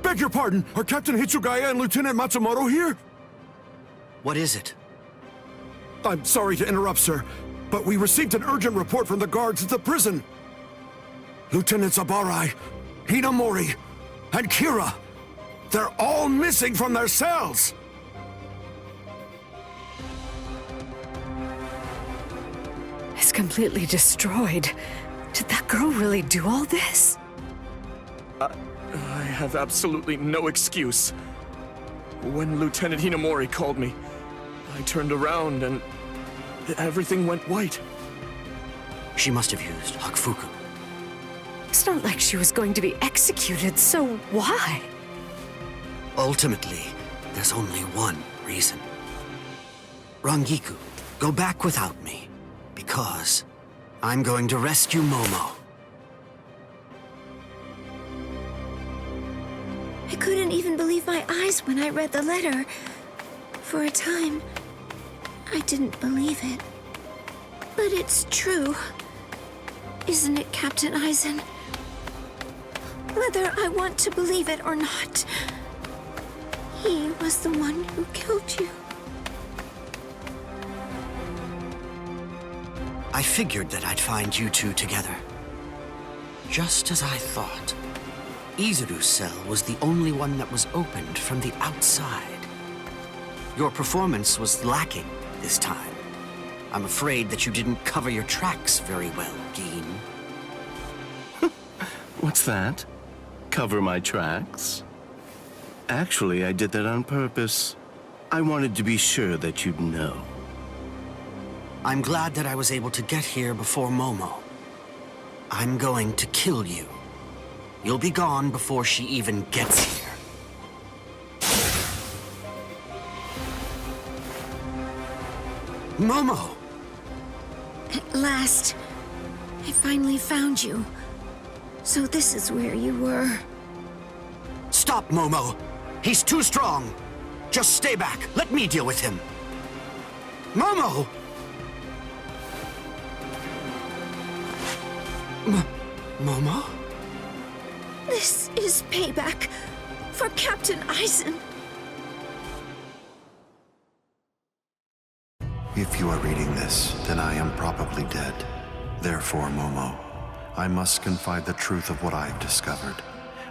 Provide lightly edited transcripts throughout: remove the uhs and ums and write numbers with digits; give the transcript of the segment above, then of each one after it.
Beg your pardon, are Captain Hitsugaya and Lieutenant Matsumoto here? What is it? I'm sorry to interrupt, sir, but we received an urgent report from the guards at the prison. Lieutenant Zabarai, Hinamori, and Kira, they're all missing from their cells! It's completely destroyed. Did that girl really do all this? I have absolutely no excuse. When Lieutenant Hinamori called me, I turned around and everything went white. She must have used Hakufuku. It's not like she was going to be executed, so why? Ultimately, there's only one reason. Rangiku, go back without me, because I'm going to rescue Momo. I couldn't even believe my eyes when I read the letter. For a time, I didn't believe it. But it's true. Isn't it, Captain Aizen? Whether I want to believe it or not, he was the one who killed you. I figured that I'd find you two together. Just as I thought. Izuru's cell was the only one that was opened from the outside. Your performance was lacking this time. I'm afraid that you didn't cover your tracks very well, Gin. What's that? Cover my tracks? Actually, I did that on purpose. I wanted to be sure that you'd know. I'm glad that I was able to get here before Momo. I'm going to kill you. You'll be gone before she even gets here. Momo! At last, I finally found you. So this is where you were. Stop, Momo! He's too strong! Just stay back. Let me deal with him. Momo! Momo? This is payback for Captain Aizen. If you are reading this, then I am probably dead. Therefore, Momo, I must confide the truth of what I have discovered.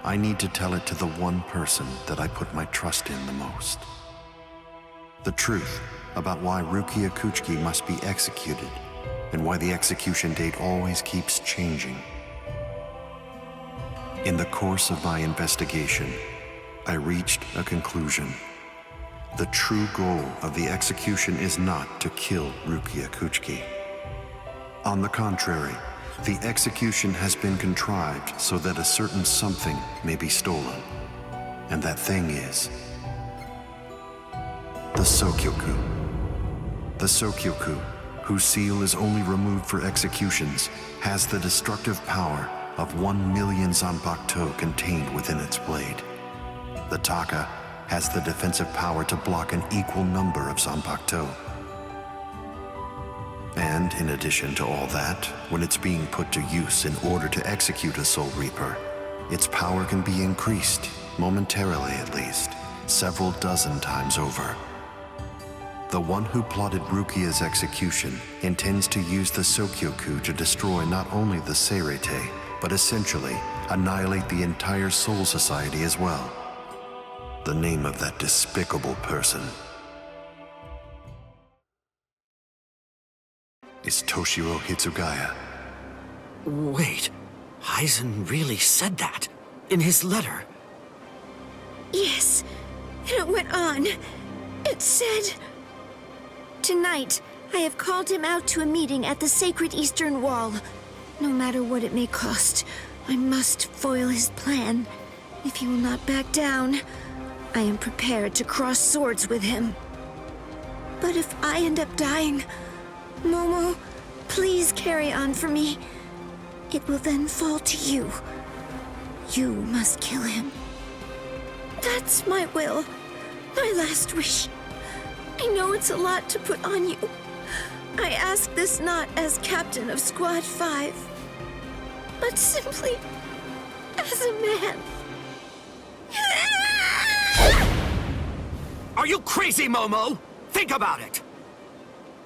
I need to tell it to the one person that I put my trust in the most. The truth about why Rukia Kuchiki must be executed, and why the execution date always keeps changing. In the course of my investigation, I reached a conclusion. The true goal of the execution is not to kill Rukia Kuchiki. On the contrary, the execution has been contrived so that a certain something may be stolen. And that thing is the Sokyoku. The Sokyoku, whose seal is only removed for executions, has the destructive power of 1 million Zanpakuto contained within its blade. The Taka has the defensive power to block an equal number of Zanpakuto. And in addition to all that, when it's being put to use in order to execute a Soul Reaper, its power can be increased, momentarily at least, several dozen times over. The one who plotted Rukia's execution intends to use the Sokyoku to destroy not only the Seirete, but essentially annihilate the entire Soul Society as well. The name of that despicable person is Toshiro Hitsugaya. Wait, Aizen really said that in his letter? Yes, and it went on. It said, "Tonight, I have called him out to a meeting at the Sacred Eastern Wall. No matter what it may cost, I must foil his plan. If he will not back down, I am prepared to cross swords with him. But if I end up dying, Momo, please carry on for me. It will then fall to you. You must kill him. That's my will, my last wish. I know it's a lot to put on you. I ask this not as captain of Squad 5, but simply as a man." Are you crazy, Momo? Think about it.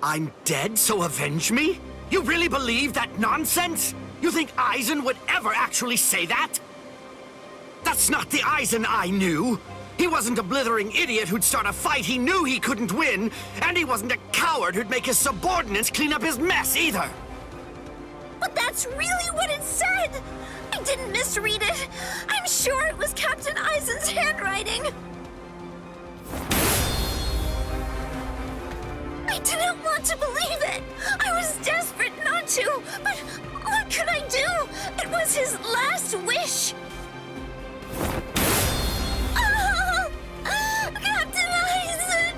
I'm dead, so avenge me? You really believe that nonsense? You think Aizen would ever actually say that? That's not the Aizen I knew. He wasn't a blithering idiot who'd start a fight he knew he couldn't win, and he wasn't a coward who'd make his subordinates clean up his mess either. But that's really what it said! I didn't misread it. I'm sure it was Captain Aizen's handwriting. I didn't want to believe it. I was desperate not to, but what could I do? It was his last wish. Oh, Captain Aizen!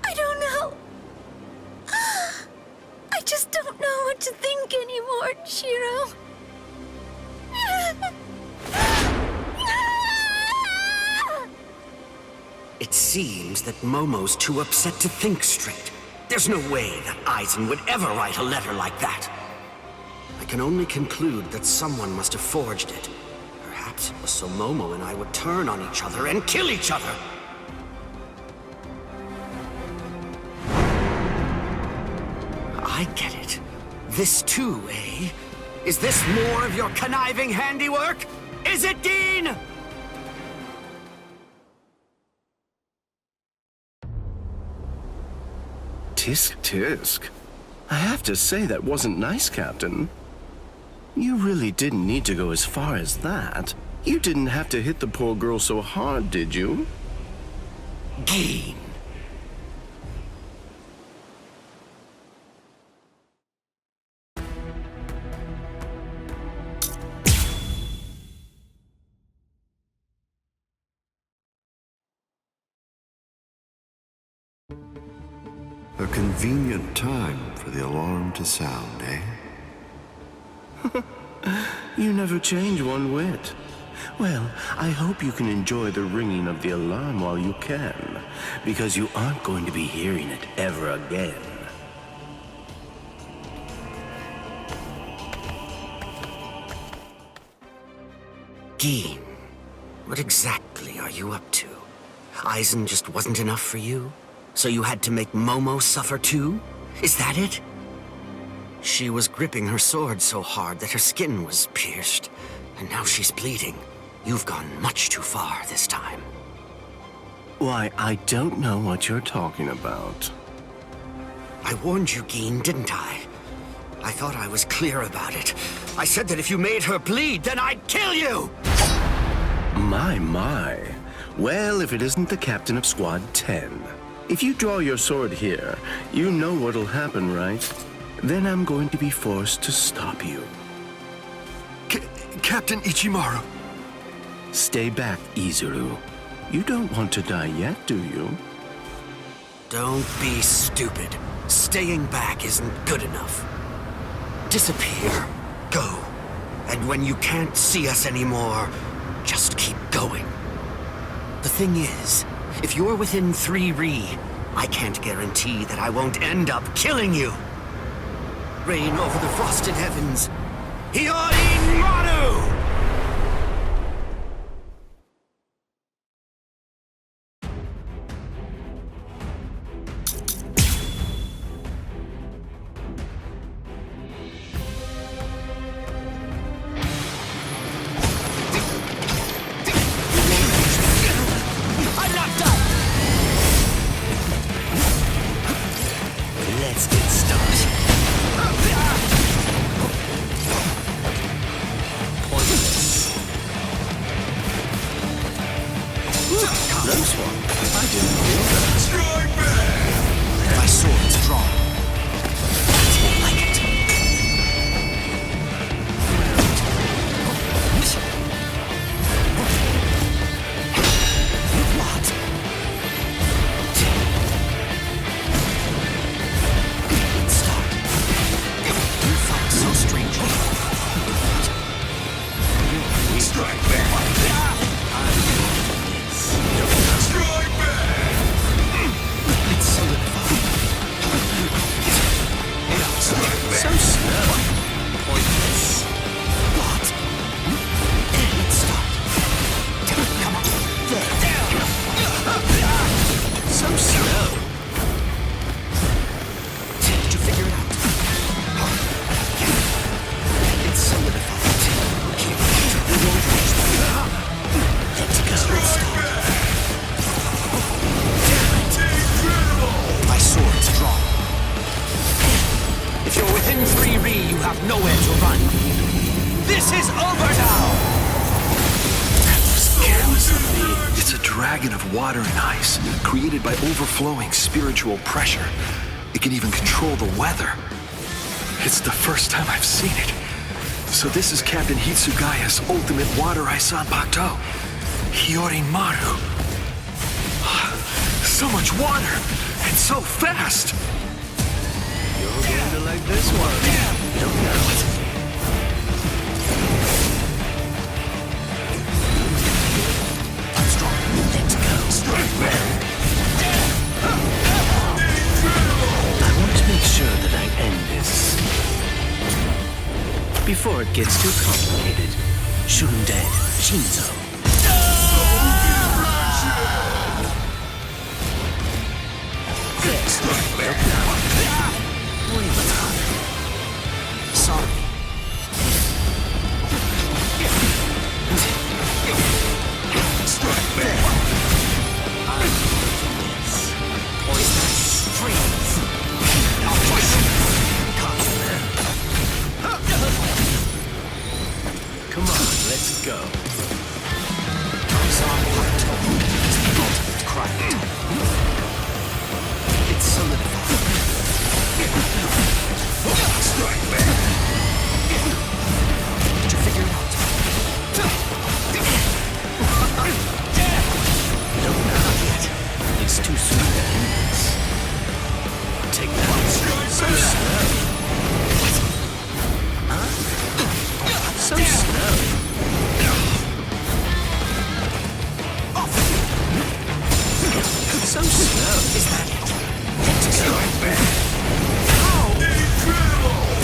I don't know. I just don't know what to think anymore, Shiro. It seems that Momo's too upset to think straight. There's no way that Aizen would ever write a letter like that. I can only conclude that someone must have forged it. Perhaps it was so Momo and I would turn on each other and kill each other. I get it. This too, eh? Is this more of your conniving handiwork? Is it, Dean? Tisk tisk. I have to say that wasn't nice, Captain. You really didn't need to go as far as that. You didn't have to hit the poor girl so hard, did you? Dean. A convenient time for the alarm to sound, eh? You never change one whit. Well, I hope you can enjoy the ringing of the alarm while you can, because you aren't going to be hearing it ever again. Dean, what exactly are you up to? Aizen just wasn't enough for you? So you had to make Momo suffer too? Is that it? She was gripping her sword so hard that her skin was pierced, and now she's bleeding. You've gone much too far this time. Why, I don't know what you're talking about. I warned you, Geen, didn't I? I thought I was clear about it. I said that if you made her bleed, then I'd kill you! My. Well, if it isn't the captain of Squad 10. If you draw your sword here, you know what'll happen, right? Then I'm going to be forced to stop you. Captain Ichimaru. Stay back, Izuru. You don't want to die yet, do you? Don't be stupid. Staying back isn't good enough. Disappear. Go. And when you can't see us anymore, just keep going. The thing is, if you're within 3 Ri, I can't guarantee that I won't end up killing you. Reign over the frosted heavens. Hiyori Maru! I'm not done! Let's get started. Pointless. Close one. I didn't feel that. Strike back! My sword's drawn. That's more like it. What? Stop. You fight so strangely. Strike back! Strike back! It's solidified. So slow. Pointless. What? Let's start. within 3 Ri, you have nowhere to run. This is over now! Careless of me. It's a dragon of water and ice, created by overflowing spiritual pressure. It can even control the weather. It's the first time I've seen it. So this is Captain Hitsugaya's ultimate water ice Zanpakuto. Hiyorimaru. So much water, and so fast! You're going to like this one. Don't know it. Let's go. Strike back. I want to make sure that I end this before it gets too complicated. Shunde, Shinzo. Sorry. Strike back. Poisonous streams. Come on, let's go. Zanpakuto is the ultimate crime. It's solidified. Strike back. Did you figure it out? No, not yet. It's too soon to end this. Take that. So slow. Huh? So slow. So slow. Is that it? Strike back.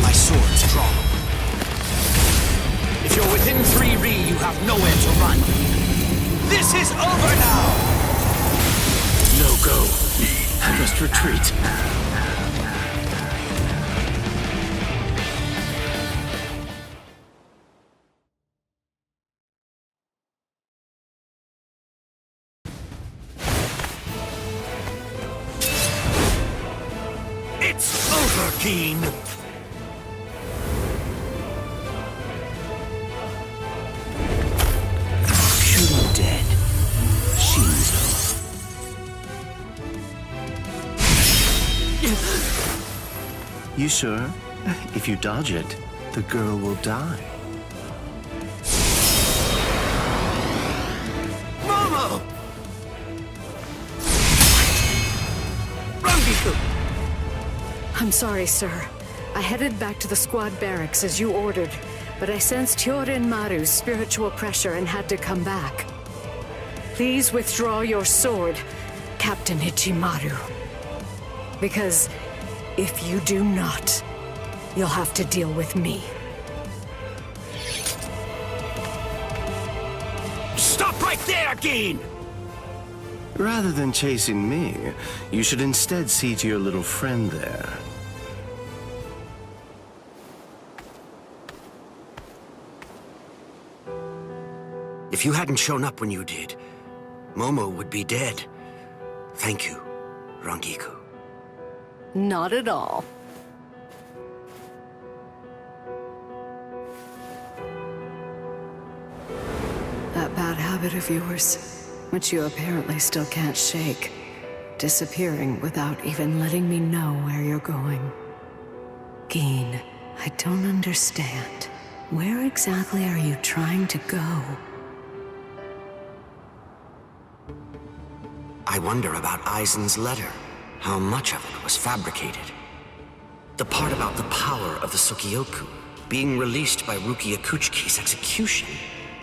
My sword's drawn. If you're within 3 Ri, you have nowhere to run. This is over now! No go. I must retreat. It's over, Keen! Shooting dead. Shinzo. You sure? If you dodge it, the girl will die. Momo! Rangiku! I'm sorry, sir. I headed back to the squad barracks as you ordered, but I sensed Hyorin Maru's spiritual pressure and had to come back. Please withdraw your sword, Captain Ichimaru. Because if you do not, you'll have to deal with me. Stop right there, Keen! Rather than chasing me, you should instead see to your little friend there. If you hadn't shown up when you did, Momo would be dead. Thank you, Rangiku. Not at all. That bad habit of yours, which you apparently still can't shake, disappearing without even letting me know where you're going. Geen, I don't understand. Where exactly are you trying to go? I wonder about Aizen's letter. How much of it was fabricated? The part about the power of the Sukioku being released by Rukia Kuchiki's execution,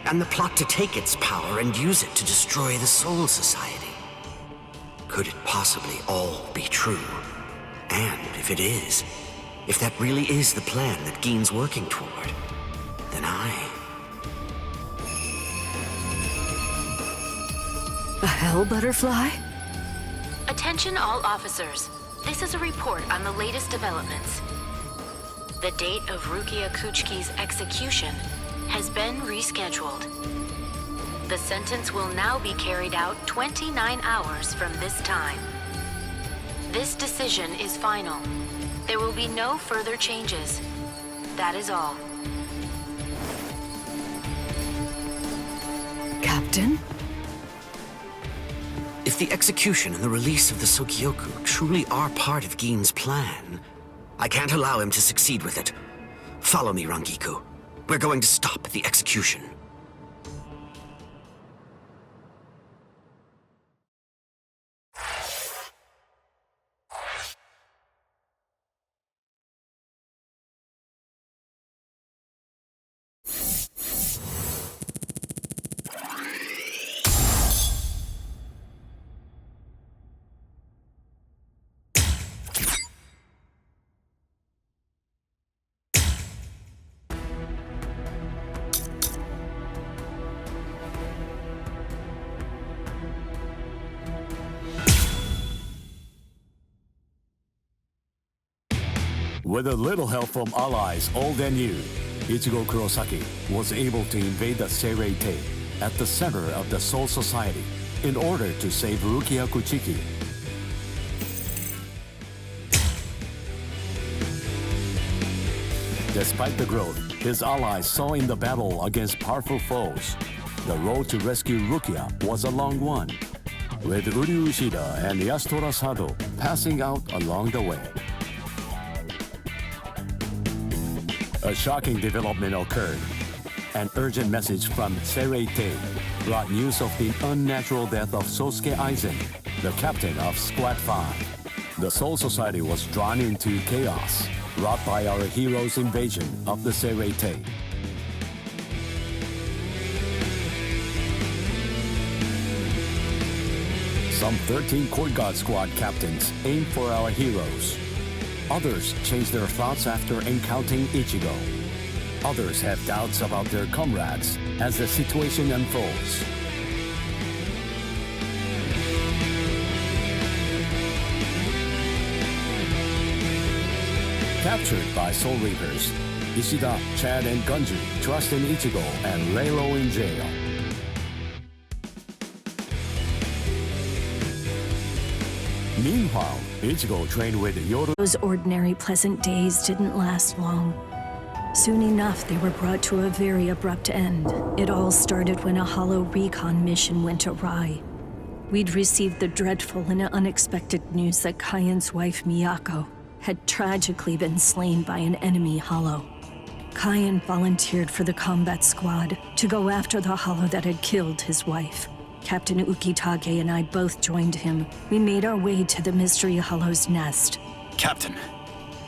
and the plot to take its power and use it to destroy the Soul Society. Could it possibly all be true? And if it is, if that really is the plan that Geen's working toward, then A hell butterfly? Attention all officers. This is a report on the latest developments. The date of Rukia Kuchiki's execution has been rescheduled. The sentence will now be carried out 29 hours from this time. This decision is final. There will be no further changes. That is all. Captain? If the execution and the release of the Sokyoku truly are part of Gin's plan, I can't allow him to succeed with it. Follow me, Rangiku. We're going to stop the execution. With a little help from allies old and new, Ichigo Kurosaki was able to invade the Seirei-tei at the center of the Soul Society in order to save Rukia Kuchiki. Despite the growth his allies saw in the battle against powerful foes, the road to rescue Rukia was a long one, with Uryu Ushida and Yasutora Sado passing out along the way. A shocking development occurred. An urgent message from Seirei-tei brought news of the unnatural death of Sosuke Aizen, the captain of Squad 5. The Soul Society was drawn into chaos wrought by our hero's invasion of the Seirei-tei. Some 13 Court Guard Squad captains aimed for our heroes. Others changed their thoughts after encountering Ichigo. Others have doubts about their comrades as the situation unfolds. Captured by Soul Reapers, Ishida, Chad, and Gunju trust in Ichigo and lay low in jail. Meanwhile, Ichigo trained with Yoru. Those ordinary pleasant days didn't last long. Soon enough, they were brought to a very abrupt end. It all started when a hollow recon mission went awry. We'd received the dreadful and unexpected news that Kaien's wife, Miyako, had tragically been slain by an enemy hollow. Kaien volunteered for the combat squad to go after the hollow that had killed his wife. Captain Ukitage and I both joined him. We made our way to the Mystery Hollow's nest. Captain,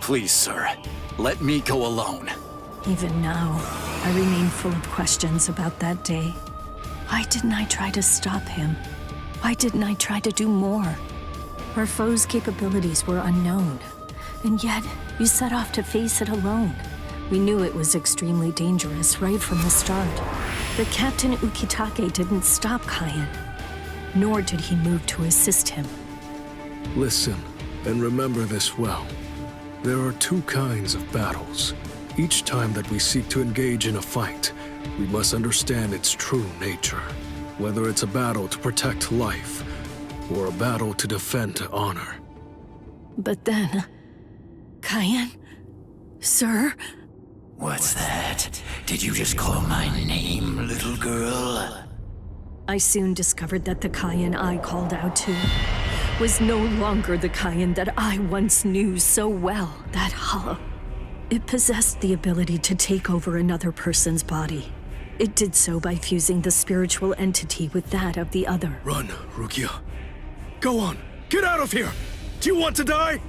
please, sir, let me go alone. Even now, I remain full of questions about that day. Why didn't I try to stop him? Why didn't I try to do more? Our foe's capabilities were unknown, and yet you set off to face it alone. We knew it was extremely dangerous right from the start. But Captain Ukitake didn't stop Kaien, nor did he move to assist him. Listen, and remember this well. There are two kinds of battles. Each time that we seek to engage in a fight, we must understand its true nature. Whether it's a battle to protect life, or a battle to defend honor. But then... Kaien? Sir? What's that? Did you just call my name, little girl? I soon discovered that the Kaien I called out to was no longer the Kaien that I once knew so well, that hollow. It possessed the ability to take over another person's body. It did so by fusing the spiritual entity with that of the other. Run, Rukia. Go on, get out of here! Do you want to die?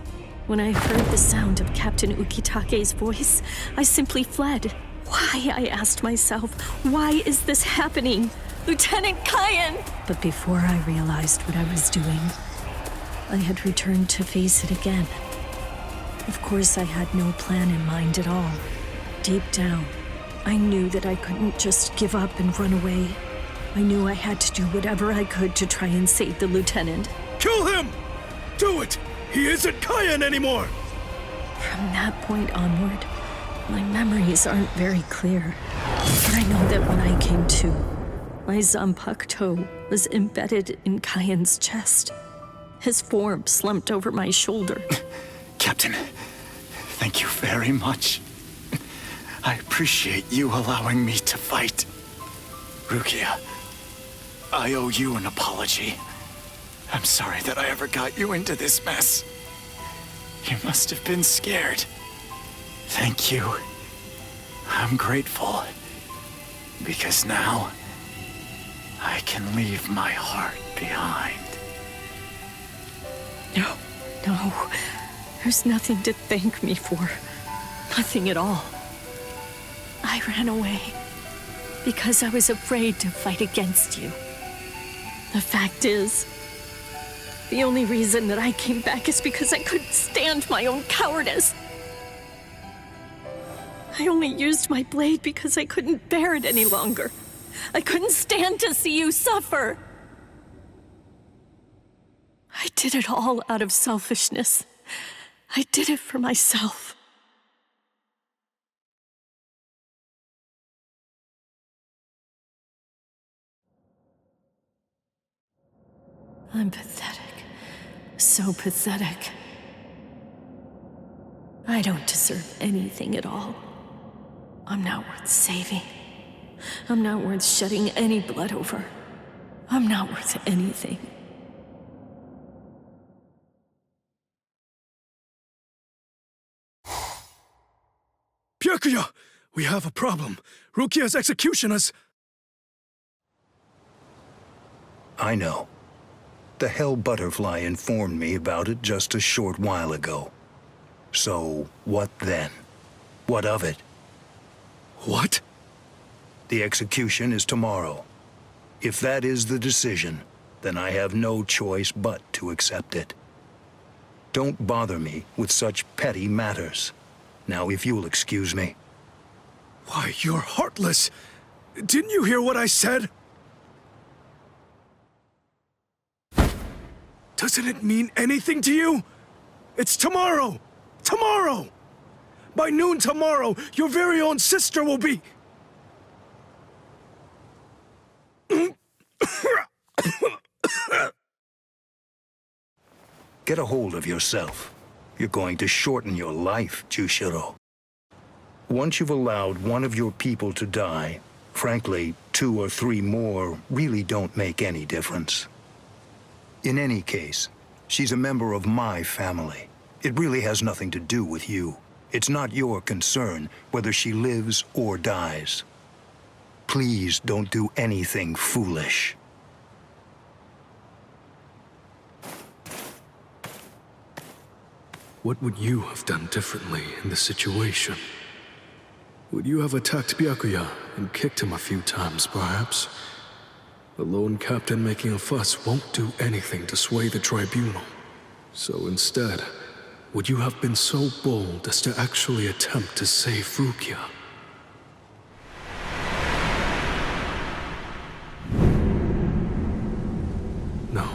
When I heard the sound of Captain Ukitake's voice, I simply fled. Why, I asked myself, why is this happening? Lieutenant Kaien! But before I realized what I was doing, I had returned to face it again. Of course, I had no plan in mind at all. Deep down, I knew that I couldn't just give up and run away. I knew I had to do whatever I could to try and save the lieutenant. Kill him! Do it! He isn't Kaien anymore! From that point onward, my memories aren't very clear. But I know that when I came to, my Zanpakuto was embedded in Kaien's chest. His form slumped over my shoulder. Captain, Thank you very much. I appreciate you allowing me to fight. Rukia, I owe you an apology. I'm sorry that I ever got you into this mess. You must have been scared. Thank you. I'm grateful. Because now, I can leave my heart behind. No. There's nothing to thank me for. Nothing at all. I ran away because I was afraid to fight against you. The fact is, the only reason that I came back is because I couldn't stand my own cowardice. I only used my blade because I couldn't bear it any longer. I couldn't stand to see you suffer. I did it all out of selfishness. I did it for myself. I'm pathetic. So pathetic. I don't deserve anything at all. I'm not worth saving. I'm not worth shedding any blood over. I'm not worth anything. Byakuya! We have a problem. Rukia's execution has... I know. The Hell Butterfly informed me about it just a short while ago. So, what then? What of it? What? The execution is tomorrow. If that is the decision, then I have no choice but to accept it. Don't bother me with such petty matters. Now, if you'll excuse me. Why, you're heartless! Didn't you hear what I said? Doesn't it mean anything to you? It's tomorrow! Tomorrow! By noon tomorrow, your very own sister will be... Get a hold of yourself. You're going to shorten your life, Jushiro. Once you've allowed one of your people to die, frankly, 2 or 3 more really don't make any difference. In any case, she's a member of my family. It really has nothing to do with you. It's not your concern whether she lives or dies. Please don't do anything foolish. What would you have done differently in this situation? Would you have attacked Byakuya and kicked him a few times, perhaps? The lone captain making a fuss won't do anything to sway the tribunal. So instead, would you have been so bold as to actually attempt to save Rukia? No.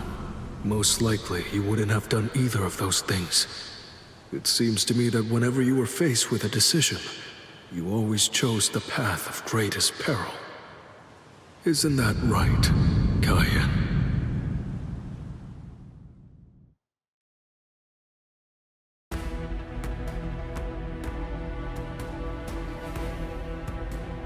Most likely, you wouldn't have done either of those things. It seems to me that whenever you were faced with a decision, you always chose the path of greatest peril. Isn't that right, Kaien?